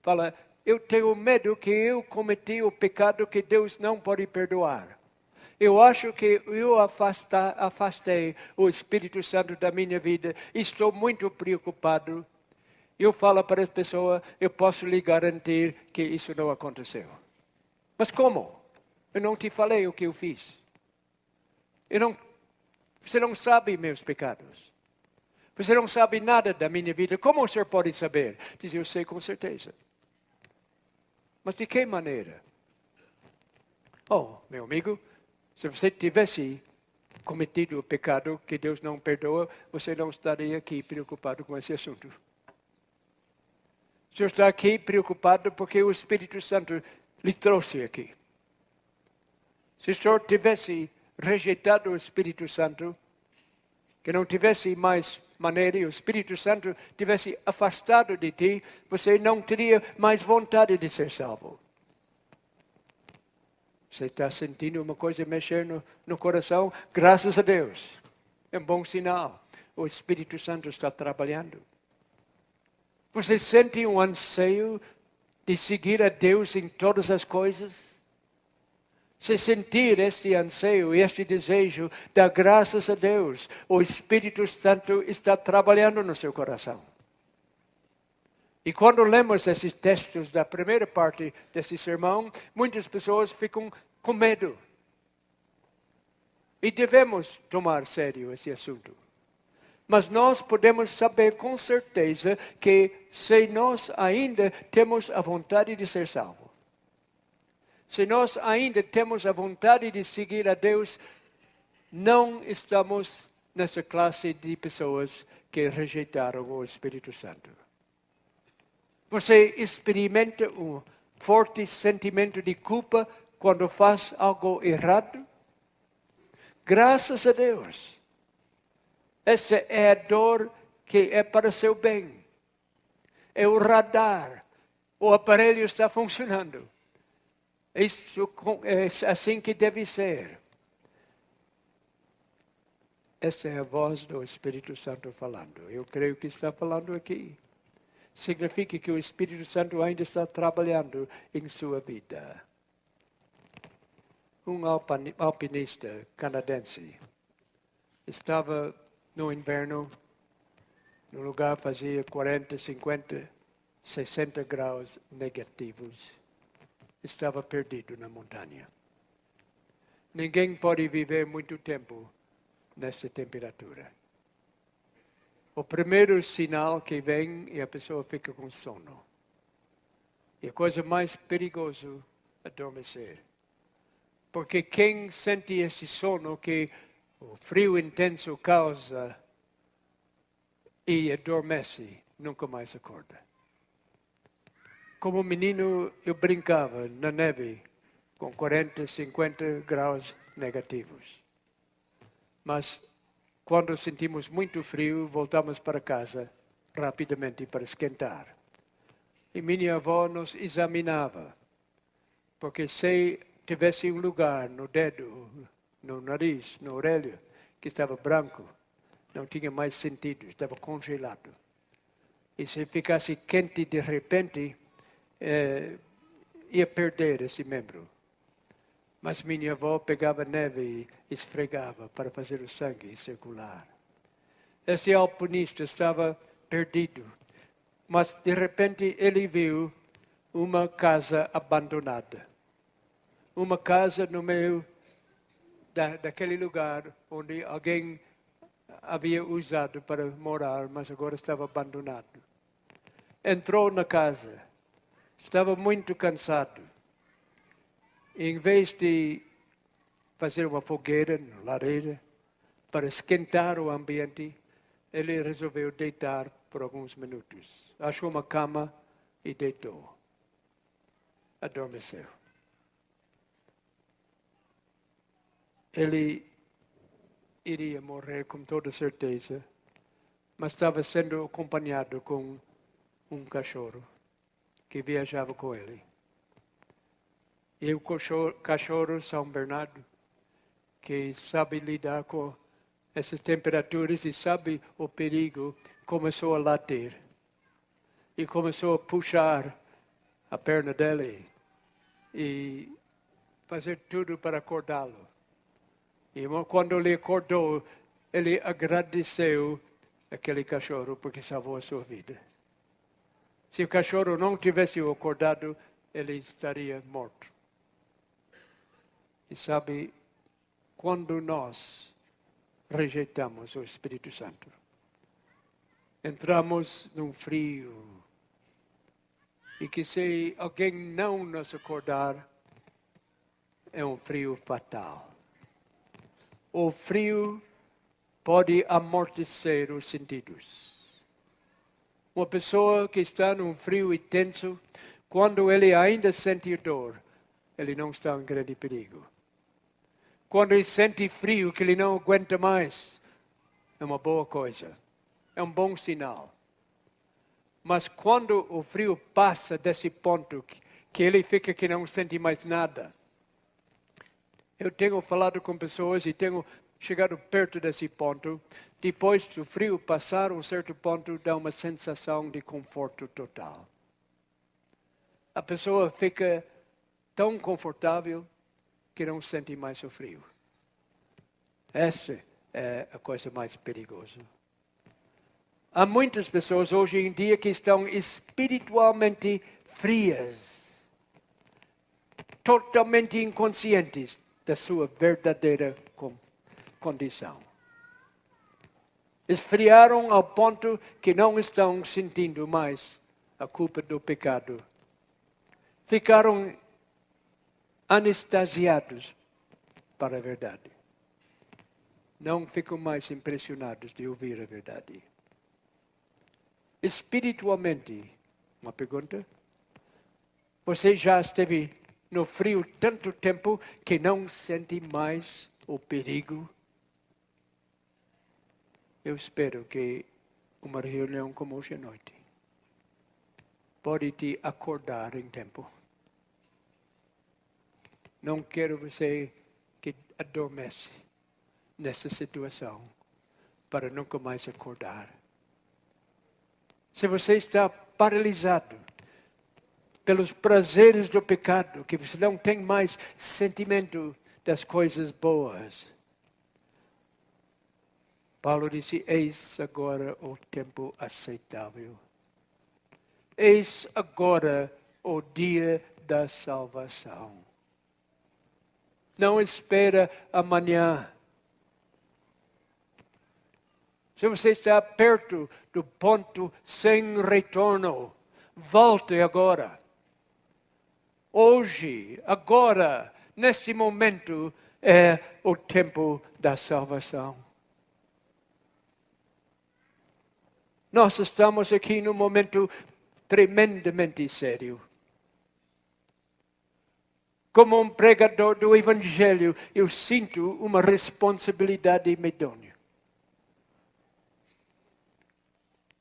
fala, eu tenho medo que eu cometi o pecado que Deus não pode perdoar. Eu acho que eu afastei o Espírito Santo da minha vida. Estou muito preocupado. Eu falo para a pessoa, eu posso lhe garantir que isso não aconteceu. Mas como? Eu não te falei o que eu fiz. Você não sabe meus pecados. Você não sabe nada da minha vida. Como o senhor pode saber? Diz, eu sei com certeza. Mas de que maneira? Oh, meu amigo, se você tivesse cometido o pecado que Deus não perdoa, você não estaria aqui preocupado com esse assunto. O senhor está aqui preocupado porque o Espírito Santo lhe trouxe aqui. Se o senhor tivesse rejeitado o Espírito Santo, que não tivesse mais maneira e o Espírito Santo tivesse afastado de ti, você não teria mais vontade de ser salvo. Você está sentindo uma coisa mexer no coração? Graças a Deus. É um bom sinal. O Espírito Santo está trabalhando. Você sente um anseio de seguir a Deus em todas as coisas? Se sentir este anseio, este desejo, dá graças a Deus. O Espírito Santo está trabalhando no seu coração. E quando lemos esses textos da primeira parte desse sermão, muitas pessoas ficam com medo. E devemos tomar sério esse assunto. Mas nós podemos saber com certeza que se nós ainda temos a vontade de ser salvos, se nós ainda temos a vontade de seguir a Deus, não estamos nessa classe de pessoas que rejeitaram o Espírito Santo. Você experimenta um forte sentimento de culpa quando faz algo errado? Graças a Deus. Essa é a dor que é para seu bem. É o radar. O aparelho está funcionando. Isso é assim que deve ser. Essa é a voz do Espírito Santo falando. Eu creio que está falando aqui. Significa que o Espírito Santo ainda está trabalhando em sua vida. Um alpinista canadense estava no inverno, no lugar fazia 40, 50, 60 graus negativos. Estava perdido na montanha. Ninguém pode viver muito tempo nessa temperatura. O primeiro sinal que vem é a pessoa fica com sono. E a coisa mais perigosa é adormecer. Porque quem sente esse sono que o frio intenso causa e adormece, nunca mais acorda. Como menino, eu brincava na neve com 40, 50 graus negativos. Mas quando sentimos muito frio, voltamos para casa rapidamente para esquentar. E minha avó nos examinava, porque se tivesse um lugar no dedo, no nariz, na orelha, que estava branco, não tinha mais sentido, estava congelado. E se ficasse quente de repente, ia perder esse membro. Mas minha avó pegava neve e esfregava para fazer o sangue circular. Esse alpinista estava perdido, mas de repente ele viu uma casa abandonada. Uma casa no meio daquele lugar onde alguém havia usado para morar, mas agora estava abandonado. Entrou na casa, estava muito cansado. Em vez de fazer uma fogueira na lareira para esquentar o ambiente, ele resolveu deitar por alguns minutos. Achou uma cama e deitou. Adormeceu. Ele iria morrer com toda certeza, mas estava sendo acompanhado com um cachorro que viajava com ele. E o cachorro São Bernardo, que sabe lidar com essas temperaturas e sabe o perigo, começou a latir. E começou a puxar a perna dele e fazer tudo para acordá-lo. E quando ele acordou, ele agradeceu aquele cachorro porque salvou a sua vida. Se o cachorro não tivesse acordado, ele estaria morto. E sabe, quando nós rejeitamos o Espírito Santo, entramos num frio. E que se alguém não nos acordar, é um frio fatal. O frio pode amortecer os sentidos. Uma pessoa que está num frio intenso, quando ele ainda sente dor, ele não está em grande perigo. Quando ele sente frio, que ele não aguenta mais, é uma boa coisa. É um bom sinal. Mas quando o frio passa desse ponto, que ele fica que não sente mais nada. Eu tenho falado com pessoas e tenho chegado perto desse ponto. Depois do frio passar um certo ponto, dá uma sensação de conforto total. A pessoa fica tão confortável que não sente mais o frio. Essa é a coisa mais perigosa. Há muitas pessoas hoje em dia que estão espiritualmente frias, totalmente inconscientes da sua verdadeira condição. Esfriaram ao ponto que não estão sentindo mais a culpa do pecado. Ficaram anestesiados para a verdade. Não ficam mais impressionados de ouvir a verdade. Espiritualmente, uma pergunta? Você já esteve no frio tanto tempo que não sente mais o perigo? Eu espero que uma reunião como hoje à noite pode te acordar em tempo. Não quero você que adormece nessa situação para nunca mais acordar. Se você está paralisado pelos prazeres do pecado, que você não tem mais sentimento das coisas boas. Paulo disse, eis agora o tempo aceitável. Eis agora o dia da salvação. Não espera amanhã. Se você está perto do ponto sem retorno, volte agora. Hoje, agora, neste momento, é o tempo da salvação. Nós estamos aqui num momento tremendamente sério. Como um pregador do Evangelho, eu sinto uma responsabilidade medonha.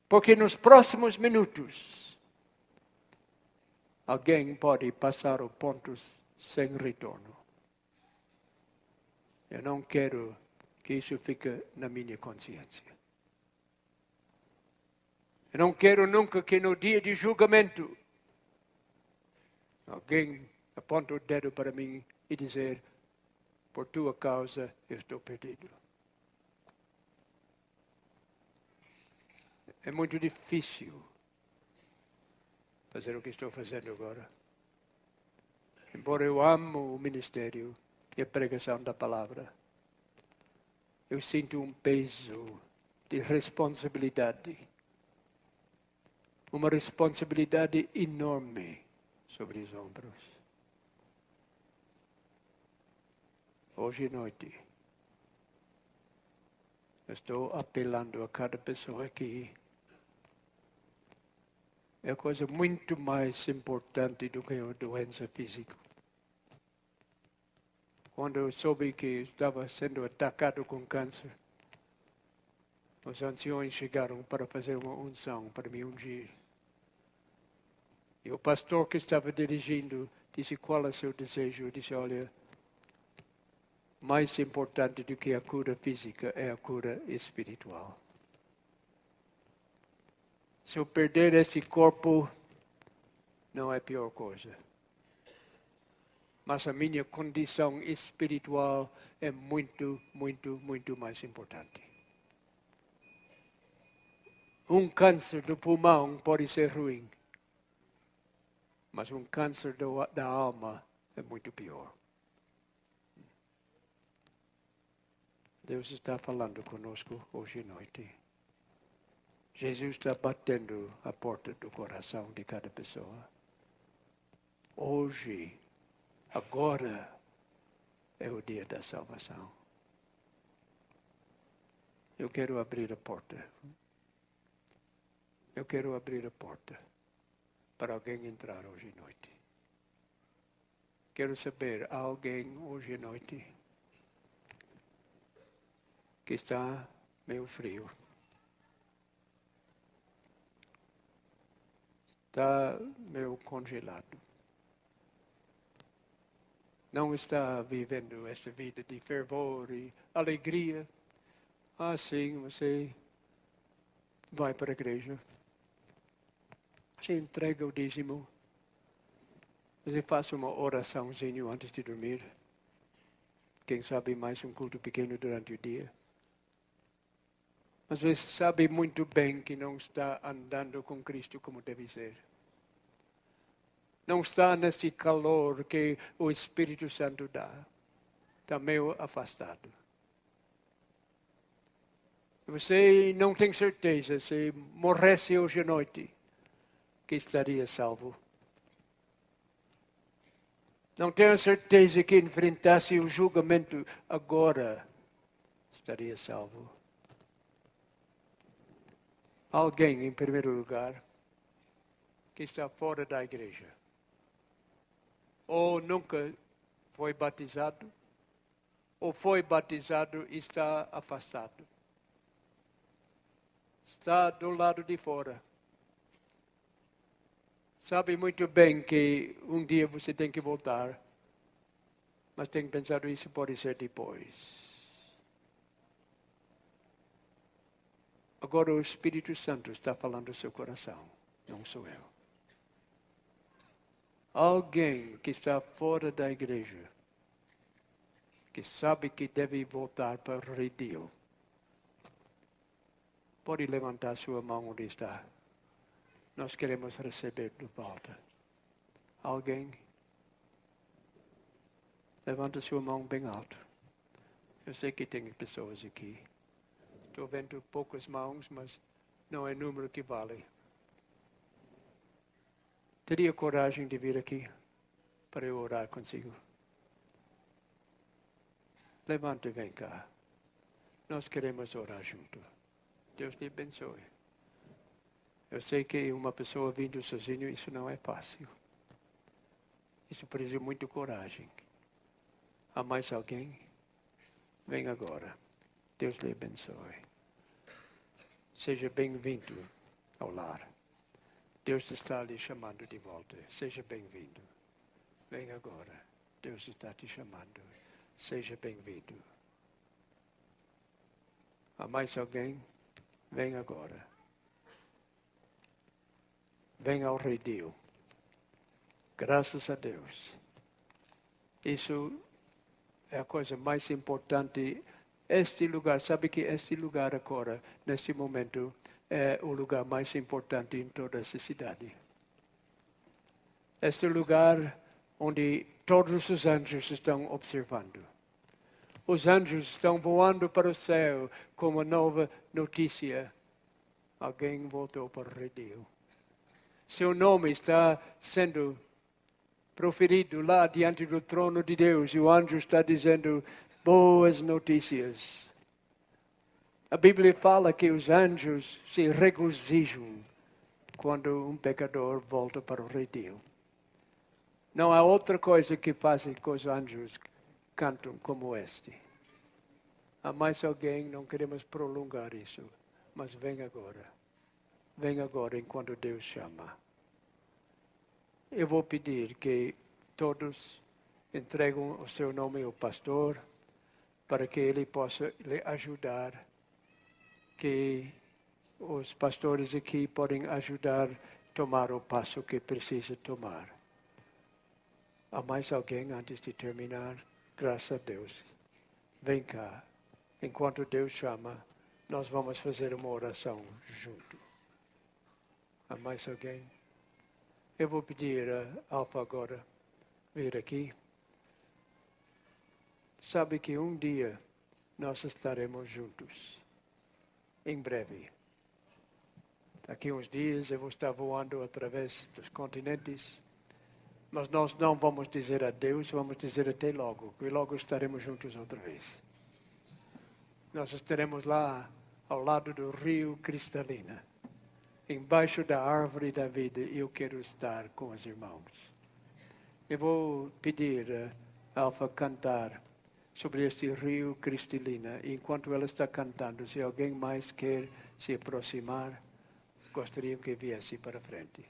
Porque nos próximos minutos, alguém pode passar o ponto sem retorno. Eu não quero que isso fique na minha consciência. Eu não quero nunca que no dia de julgamento alguém aponte o dedo para mim e dizer, por tua causa eu estou perdido. É muito difícil fazer o que estou fazendo agora. Embora eu amo o ministério e a pregação da palavra, eu sinto um peso de responsabilidade. Uma responsabilidade enorme sobre os ombros. Hoje à noite, eu estou apelando a cada pessoa aqui. É coisa muito mais importante do que uma doença física. Quando eu soube que estava sendo atacado com câncer, os anciões chegaram para fazer uma unção, para me ungir. E o pastor que estava dirigindo disse, qual é o seu desejo? Eu disse, olha, mais importante do que a cura física é a cura espiritual. Se eu perder esse corpo, não é a pior coisa. Mas a minha condição espiritual é muito, muito, muito mais importante. Um câncer do pulmão pode ser ruim. Mas um câncer da alma é muito pior. Deus está falando conosco hoje à noite. Jesus está batendo a porta do coração de cada pessoa. Hoje, agora, é o dia da salvação. Eu quero abrir a porta. Eu quero abrir a porta para alguém entrar hoje à noite. Quero saber, há alguém hoje à noite que está meio frio? Está meio congelado. Não está vivendo esta vida de fervor e alegria. Ah, sim, você vai para a igreja. Você entrega o dízimo. Você faz uma oraçãozinha antes de dormir. Quem sabe mais um culto pequeno durante o dia. Mas você sabe muito bem que não está andando com Cristo como deve ser. Não está nesse calor que o Espírito Santo dá. Está meio afastado. Você não tem certeza se morresse hoje à noite que estaria salvo. Não tenho certeza que enfrentasse o julgamento agora estaria salvo. Alguém, em primeiro lugar, que está fora da igreja, ou nunca foi batizado, ou foi batizado e está afastado. Está do lado de fora. Sabe muito bem que um dia você tem que voltar, mas tem pensado isso pode ser depois. Agora o Espírito Santo está falando ao seu coração, não sou eu. Alguém que está fora da igreja, que sabe que deve voltar para o redil, pode levantar sua mão onde está. Nós queremos receber de volta. Alguém? Levanta sua mão bem alto. Eu sei que tem pessoas aqui. Estou vendo poucas mãos, mas não é número que vale. Teria coragem de vir aqui para eu orar consigo? Levante e vem cá. Nós queremos orar junto. Deus lhe abençoe. Eu sei que uma pessoa vindo sozinho, isso não é fácil. Isso precisa de muita coragem. Há mais alguém? Vem agora. Deus lhe abençoe. Seja bem-vindo ao lar. Deus está lhe chamando de volta. Seja bem-vindo. Vem agora. Deus está te chamando. Seja bem-vindo. Há mais alguém? Vem agora. Vem ao redil. Graças a Deus. Isso é a coisa mais importante. Este lugar, sabe que este lugar agora, neste momento, é o lugar mais importante em toda essa cidade. Este lugar onde todos os anjos estão observando. Os anjos estão voando para o céu com uma nova notícia. Alguém voltou para o redil. Seu nome está sendo proferido lá diante do trono de Deus. E o anjo está dizendo boas notícias. A Bíblia fala que os anjos se regozijam quando um pecador volta para o redil. Não há outra coisa que faça que os anjos cantam como este. Há mais alguém, não queremos prolongar isso, mas vem agora. Vem agora enquanto Deus chama. Eu vou pedir que todos entregam o seu nome ao pastor para que ele possa lhe ajudar, que os pastores aqui podem ajudar a tomar o passo que precisa tomar. Há mais alguém antes de terminar? Graças a Deus. Vem cá. Enquanto Deus chama, nós vamos fazer uma oração junto. Há mais alguém? Eu vou pedir a Alfa agora vir aqui. Sabe que um dia nós estaremos juntos. Em breve. Daqui uns dias eu vou estar voando através dos continentes. Mas nós não vamos dizer adeus, vamos dizer até logo. E logo estaremos juntos outra vez. Nós estaremos lá ao lado do rio Cristalina. Embaixo da árvore da vida, eu quero estar com os irmãos. Eu vou pedir a Alfa cantar sobre este rio Cristalina. E enquanto ela está cantando, se alguém mais quer se aproximar, gostaria que viesse para frente.